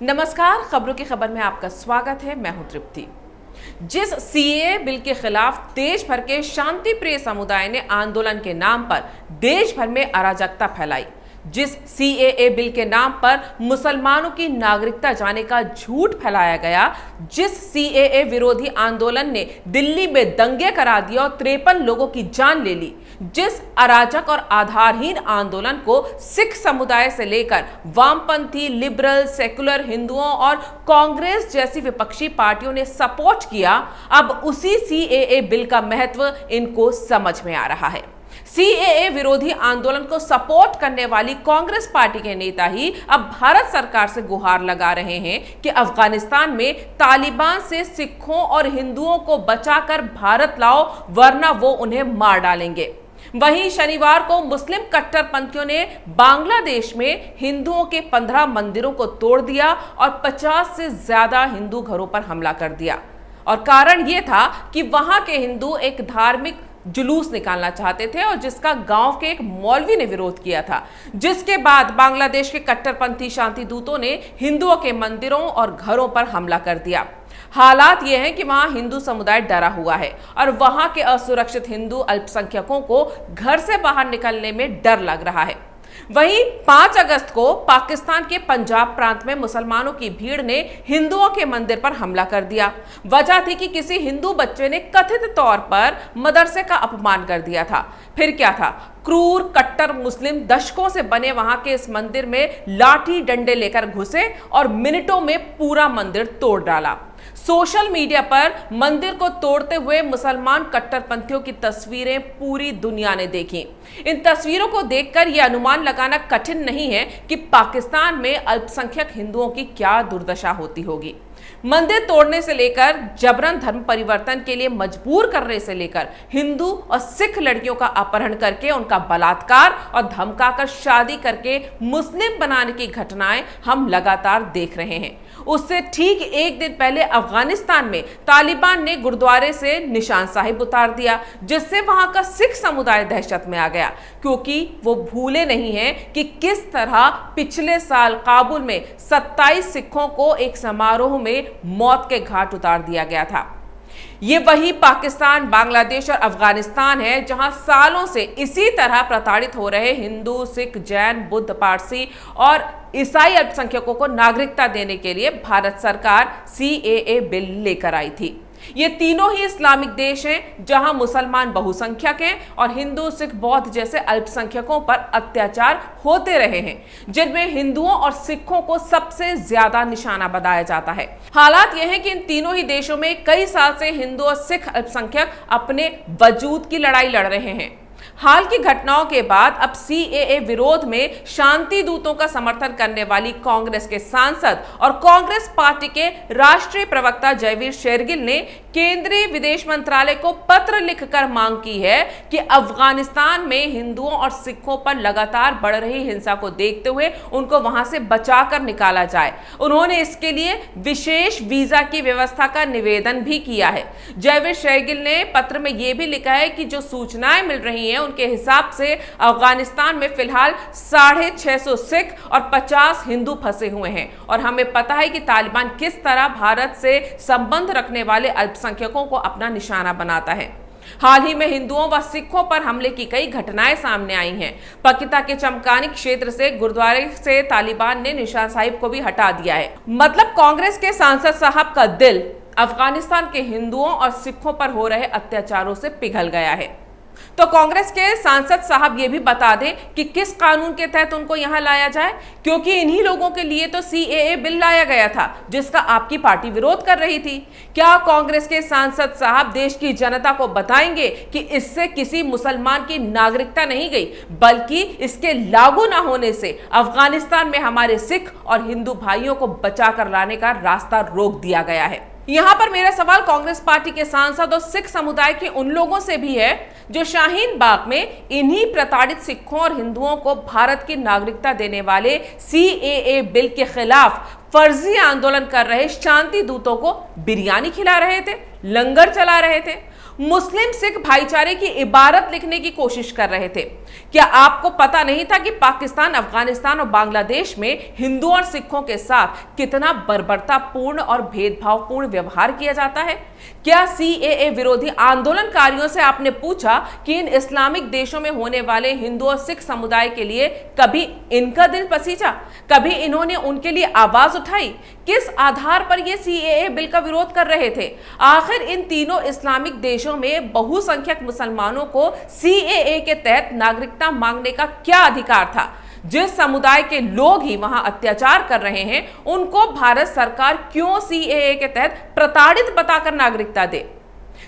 नमस्कार, खबरों की खबर में आपका स्वागत है। मैं हूं तृप्ति। जिस सीएए बिल के खिलाफ देश भर के शांति प्रिय समुदाय ने आंदोलन के नाम पर देश भर में अराजकता फैलाई, जिस सीएए बिल के नाम पर मुसलमानों की नागरिकता जाने का झूठ फैलाया गया, जिस सीएए विरोधी आंदोलन ने दिल्ली में दंगे करा दिया और 53 लोगों की जान ले ली, जिस अराजक और आधारहीन आंदोलन को सिख समुदाय से लेकर वामपंथी, लिबरल, सेकुलर हिंदुओं और कांग्रेस जैसी विपक्षी पार्टियों ने सपोर्ट किया, अब उसी सीएए बिल का महत्व इनको समझ में आ रहा है। सीएए विरोधी आंदोलन को सपोर्ट करने वाली कांग्रेस पार्टी के नेता ही अब भारत सरकार से गुहार लगा रहे हैं कि अफगानिस्तान में तालिबान से सिखों और हिंदुओं को बचाकर भारत लाओ, वरना वो उन्हें मार डालेंगे। वहीं शनिवार को मुस्लिम कट्टरपंथियों ने बांग्लादेश में हिंदुओं के 15 मंदिरों को तोड़ दिया और 50 से ज्यादा हिंदू घरों पर हमला कर दिया। और कारण यह था कि वहां के हिंदू एक धार्मिक जुलूस निकालना चाहते थे और जिसका गांव के एक मौलवी ने विरोध किया था, जिसके बाद बांग्लादेश के कट्टरपंथी शांति दूतों ने हिंदुओं के मंदिरों और घरों पर हमला कर दिया। हालात यह है कि वहां हिंदू समुदाय डरा हुआ है और वहां के असुरक्षित हिंदू अल्पसंख्यकों को घर से बाहर निकलने में डर लग रहा है। वहीं 5 अगस्त को पाकिस्तान के पंजाब प्रांत में मुसलमानों की भीड़ ने हिंदुओं के मंदिर पर हमला कर दिया। वजह थी कि किसी हिंदू बच्चे ने कथित तौर पर मदरसे का अपमान कर दिया था। फिर क्या था, क्रूर कट्टर मुस्लिम दशकों से बने वहां के इस मंदिर में लाठी डंडे लेकर घुसे और मिनटों में पूरा मंदिर तोड़ डाला। सोशल मीडिया पर मंदिर को तोड़ते हुए मुसलमान कट्टरपंथियों की तस्वीरें पूरी दुनिया ने देखी। इन तस्वीरों को देखकर यह अनुमान लगाना कठिन नहीं है कि पाकिस्तान में अल्पसंख्यक हिंदुओं की क्या दुर्दशा होती होगी। मंदिर तोड़ने से लेकर जबरन धर्म परिवर्तन के लिए मजबूर करने से लेकर हिंदू और सिख लड़कियों का अपहरण करके उनका बलात्कार और धमकाकर शादी करके मुस्लिम बनाने की घटनाएं हम लगातार देख रहे हैं। उससे ठीक एक दिन पहले अफगानिस्तान में तालिबान ने गुरुद्वारे से निशान साहिब उतार दिया, जिससे वहां का सिख समुदाय दहशत में आ गया, क्योंकि वो भूले नहीं हैं कि किस तरह पिछले साल काबुल में 27 सिखों को एक समारोह में मौत के घाट उतार दिया गया था। ये वही पाकिस्तान, बांग्लादेश और अफगानिस्तान है जहां सालों से इसी तरह प्रताड़ित हो रहे हिंदू, सिख, जैन, बुद्ध, पारसी और ईसाई अल्पसंख्यकों को नागरिकता देने के लिए भारत सरकार सीएए बिल लेकर आई थी। ये तीनों ही इस्लामिक देश हैं जहां मुसलमान बहुसंख्यक हैं और हिंदू, सिख, बौद्ध जैसे अल्पसंख्यकों पर अत्याचार होते रहे हैं, जिनमें हिंदुओं और सिखों को सबसे ज्यादा निशाना बनाया जाता है। हालात यह है कि इन तीनों ही देशों में कई साल से हिंदू और सिख अल्पसंख्यक अपने वजूद की लड़ाई लड़ रहे हैं। हाल की घटनाओं के बाद अब सीएए विरोध में शांति दूतों का समर्थन करने वाली कांग्रेस के सांसद और कांग्रेस पार्टी के राष्ट्रीय प्रवक्ता जयवीर शेरगिल ने केंद्रीय विदेश मंत्रालय को पत्र लिखकर मांग की है कि अफगानिस्तान में हिंदुओं और सिखों पर लगातार बढ़ रही हिंसा को देखते हुए उनको वहां से बचाकर निकाला जाए। उन्होंने इसके लिए विशेष वीजा की व्यवस्था का निवेदन भी किया है। जयवीर शेरगिल ने पत्र में यह भी लिखा है कि जो सूचनाएं मिल रही हैं उनके हिसाब से अफगानिस्तान में फिलहाल 650 सिख और 50 हिंदू फंसे हुए हैं और हमें पता है कि तालिबान किस तरह भारत से संबंध रखने वाले अल्पसंख्यकों को अपना निशाना बनाता है। हाल ही में हिंदुओं व सिखों पर हमले की कई घटनाएं सामने आई हैं। पकिता के चमकानी क्षेत्र से गुरुद्वारे से तालिबान ने निशान साहिब को भी हटा दिया है। मतलब कांग्रेस के सांसद साहब का दिल अफगानिस्तान के हिंदुओं और सिखों पर हो रहे अत्याचारों से पिघल गया है। तो कांग्रेस के सांसद साहब ये भी बता दें कि किस कानून के तहत उनको यहां लाया जाए, क्योंकि इन्हीं लोगों के लिए तो सीएए बिल लाया गया था जिसका आपकी पार्टी विरोध कर रही थी। क्या कांग्रेस के सांसद साहब देश की जनता को बताएंगे कि इससे किसी मुसलमान की नागरिकता नहीं गई, बल्कि इसके लागू ना होने से अफगानिस्तान में हमारे सिख और हिंदू भाइयों को बचाकर लाने का रास्ता रोक दिया गया है। यहां पर मेरा सवाल कांग्रेस पार्टी के सांसद और सिख समुदाय के उन लोगों से भी है जो शाहीन बाग में इन्हीं प्रताड़ित सिखों और हिंदुओं को भारत की नागरिकता देने वाले सीएए बिल के खिलाफ फर्जी आंदोलन कर रहे शांति दूतों को बिरयानी खिला रहे थे, लंगर चला रहे थे। मुस्लिम सिख भाईचारे की इबारत लिखने की कोशिश कर रहे थे। क्या आपको पता नहीं था कि पाकिस्तान, अफगानिस्तान और बांग्लादेश में हिंदुओं और सिखों के साथ कितना बर्बरतापूर्ण और भेदभावपूर्ण व्यवहार किया जाता है? क्या सीएए विरोधी आंदोलनकारियों से आपने पूछा कि इन इस्लामिक देशों में होने वाले हिंदू और सिख समुदाय के लिए कभी इनका दिल पसीजा? कभी इन्होंने उनके लिए आवाज उठाई? किस आधार पर ये सीएए बिल का विरोध कर रहे थे? आखिर इन तीनों इस्लामिक देशों में बहुसंख्यक मुसलमानों को सीएए के तहत नागरिकता मांगने का क्या अधिकार था? जिस समुदाय के लोग ही वहां अत्याचार कर रहे हैं, उनको भारत सरकार क्यों सीएए के तहत प्रताड़ित बताकर नागरिकता दे?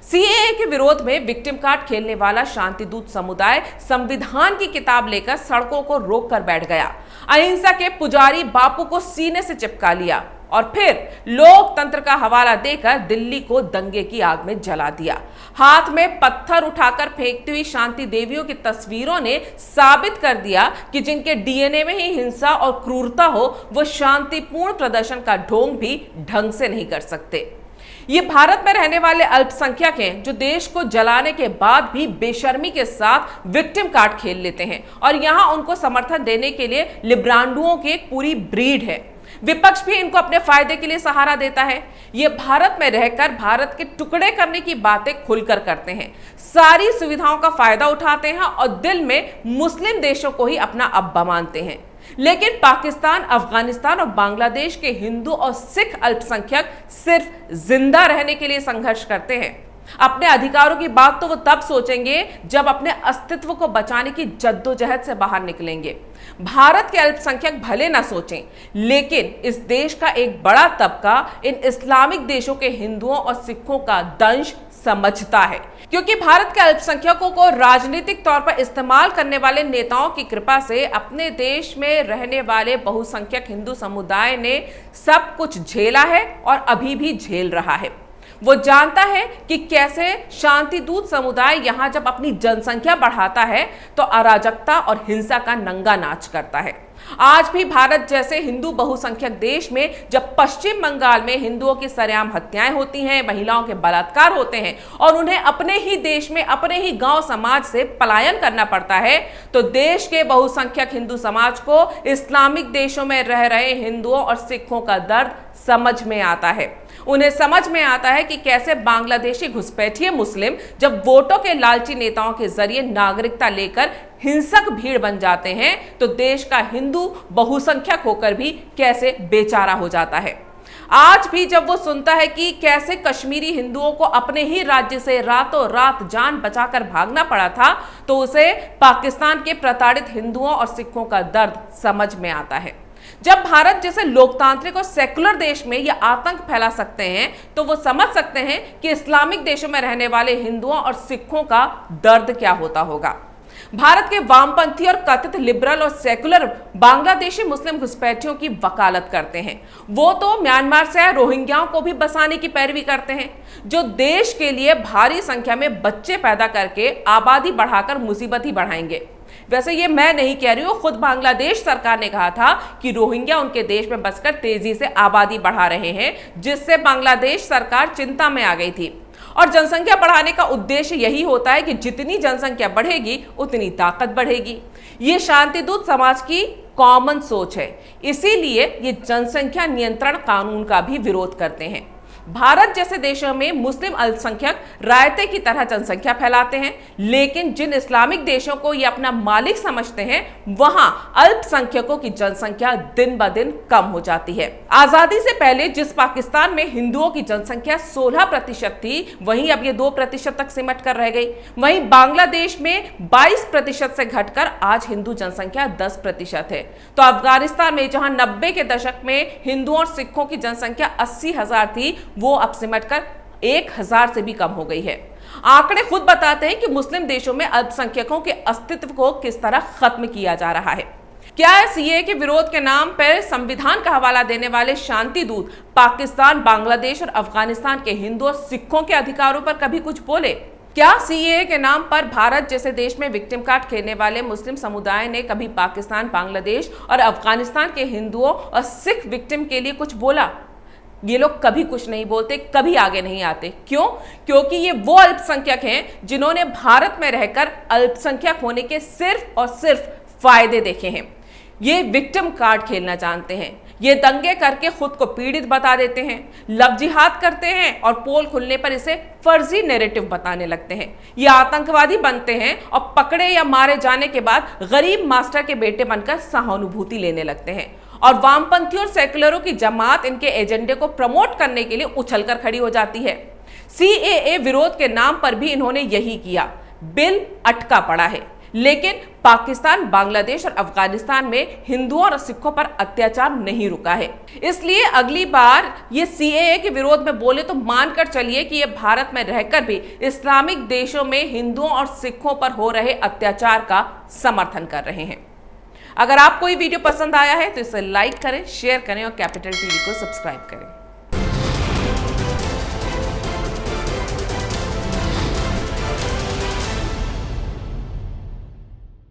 सीएए के विरोध में विक्टिम कार्ड खेलने वाला शांतिदूत समुदाय संविधान की किताब लेकर सड़कों को रोक कर बैठ गया, अहिंसा के पुजारी बापू को सीने से चिपका लिया और फिर लोकतंत्र का हवाला देकर दिल्ली को दंगे की आग में जला दिया। हाथ में पत्थर उठाकर फेंकती हुई शांति देवियों की तस्वीरों ने साबित कर दिया कि जिनके डीएनए में ही हिंसा और क्रूरता हो, वो शांतिपूर्ण प्रदर्शन का ढोंग भी ढंग से नहीं कर सकते। ये भारत में रहने वाले अल्पसंख्यक हैं जो देश को जलाने के बाद भी बेशर्मी के साथ विक्टिम कार्ड खेल लेते हैं और यहां उनको समर्थन देने के लिए लिब्रांडुओं की एक पूरी ब्रीड है। विपक्ष भी इनको अपने फायदे के लिए सहारा देता है। ये भारत में रहकर भारत के टुकड़े करने की बातें खुलकर करते हैं, सारी सुविधाओं का फायदा उठाते हैं और दिल में मुस्लिम देशों को ही अपना अब्बा मानते हैं। लेकिन पाकिस्तान, अफगानिस्तान और बांग्लादेश के हिंदू और सिख अल्पसंख्यक सिर्फ जिंदा रहने के लिए संघर्ष करते हैं। अपने अधिकारों की बात तो वो तब सोचेंगे जब अपने अस्तित्व को बचाने की जद्दोजहद से बाहर निकलेंगे। भारत के अल्पसंख्यक भले ना सोचें, लेकिन इस देश का एक बड़ा तबका इन इस्लामिक देशों के हिंदुओं और सिखों का दंश समझता है, क्योंकि भारत के अल्पसंख्यकों को राजनीतिक तौर पर इस्तेमाल करने वाले नेताओं की कृपा से अपने देश में रहने वाले बहुसंख्यक हिंदू समुदाय ने सब कुछ झेला है और अभी भी झेल रहा है। वो जानता है कि कैसे शांतिदूत समुदाय यहां जब अपनी जनसंख्या बढ़ाता है तो अराजकता और हिंसा का नंगा नाच करता है। आज भी भारत जैसे हिंदू बहुसंख्यक देश में जब पश्चिम बंगाल में हिंदुओं की सरेआम हत्याएं होती हैं, महिलाओं के बलात्कार होते हैं और उन्हें अपने ही देश में, अपने ही गांव समाज से पलायन करना पड़ता है, तो देश के बहुसंख्यक हिंदू समाज को इस्लामिक देशों में रह रहे हिंदुओं और सिखों का दर्द समझ में आता है। उन्हें समझ में आता है कि कैसे बांग्लादेशी घुसपैठिए मुस्लिम जब वोटों के लालची नेताओं के जरिए नागरिकता लेकर हिंसक भीड़ बन जाते हैं, तो देश का हिंदू बहुसंख्यक होकर भी कैसे बेचारा हो जाता है। आज भी जब वो सुनता है कि कैसे कश्मीरी हिंदुओं को अपने ही राज्य से रातों रात जान बचाकर भागना पड़ा था, तो उसे पाकिस्तान के प्रताड़ित हिंदुओं और सिखों का दर्द समझ में आता है। जब भारत जैसे लोकतांत्रिक और सेकुलर देश में ये आतंक फैला सकते हैं, तो वो समझ सकते हैं कि इस्लामिक देशों में रहने वाले हिंदुओं और सिखों का दर्द क्या होता होगा। भारत के वामपंथी और कथित लिबरल और सेकुलर बांग्लादेशी मुस्लिम घुसपैठियों की वकालत करते हैं। वो तो म्यांमार से आए रोहिंग्याओं को भी बसाने की पैरवी करते हैं, जो देश के लिए भारी संख्या में बच्चे पैदा करके आबादी बढ़ाकर मुसीबत ही बढ़ाएंगे। वैसे ये मैं नहीं कह रही हूँ, खुद बांग्लादेश सरकार ने कहा था कि रोहिंग्या उनके देश में बसकर तेजी से आबादी बढ़ा रहे हैं, जिससे बांग्लादेश सरकार चिंता में आ गई थी। और जनसंख्या बढ़ाने का उद्देश्य यही होता है कि जितनी जनसंख्या बढ़ेगी उतनी ताकत बढ़ेगी। ये शांतिदूत समाज की कॉमन सोच है, इसीलिए ये जनसंख्या नियंत्रण कानून का भी विरोध करते हैं। भारत जैसे देशों में मुस्लिम अल्पसंख्यक रायते की तरह जनसंख्या फैलाते हैं, लेकिन जिन इस्लामिक देशों को ये अपना मालिक समझते हैं, वहां अल्पसंख्यकों की जनसंख्या दिन ब दिन कम हो जाती है। आजादी से पहले जिस पाकिस्तान में हिंदुओं की जनसंख्या 16% थी, वहीं अब ये 2% तक सिमट कर रह गई। वहीं बांग्लादेश में 22% से घटकर आज हिंदू जनसंख्या 10% है। तो अफगानिस्तान में जहां 90 के दशक में हिंदुओं और सिखों की जनसंख्या 80,000 थी, वो अब सिमटकर 1,000 से भी कम हो गई है। आंकड़े खुद बताते हैं कि मुस्लिम देशों में अल्पसंख्यकों के अस्तित्व को किस तरह खत्म किया जा रहा है। क्या सीएए के विरोध के नाम पर संविधान का हवाला देने वाले शांतिदूत पाकिस्तान, बांग्लादेश और अफगानिस्तान के हिंदू और सिखों के अधिकारों पर कभी कुछ बोले? क्या सीएए के नाम पर भारत जैसे देश में विक्टिम कार्ड खेलने वाले मुस्लिम समुदाय ने कभी पाकिस्तान, बांग्लादेश और अफगानिस्तान के हिंदुओं और सिख विक्टिम के लिए कुछ बोला? ये लोग कभी कुछ नहीं बोलते, कभी आगे नहीं आते। क्यों? क्योंकि ये वो अल्पसंख्यक हैं जिन्होंने भारत में रहकर अल्पसंख्यक होने के सिर्फ और सिर्फ फायदे देखे हैं। ये विक्टिम कार्ड खेलना जानते हैं। ये दंगे करके खुद को पीड़ित बता देते हैं, लव जिहाद करते हैं और पोल खुलने पर इसे फर्जी नैरेटिव बताने लगते हैं। ये आतंकवादी बनते हैं और पकड़े या मारे जाने के बाद गरीब मास्टर के बेटे बनकर सहानुभूति लेने लगते हैं। और वामपंथी और सेकुलरों की जमात इनके एजेंडे को प्रमोट करने के लिए उछलकर खड़ी हो जाती है। सीएए विरोध के नाम पर भी इन्होंने यही किया। बिल अटका पड़ा है, लेकिन पाकिस्तान, बांग्लादेश और अफगानिस्तान में हिंदुओं और सिखों पर अत्याचार नहीं रुका है। इसलिए अगली बार ये सीएए के विरोध में बोले तो मानकर चलिए कि ये भारत में रहकर भी इस्लामिक देशों में हिंदुओं और सिखों पर हो रहे अत्याचार का समर्थन कर रहे हैं। अगर आपको ये वीडियो पसंद आया है तो इसे लाइक करें, शेयर करें और कैपिटल टीवी को सब्सक्राइब करें।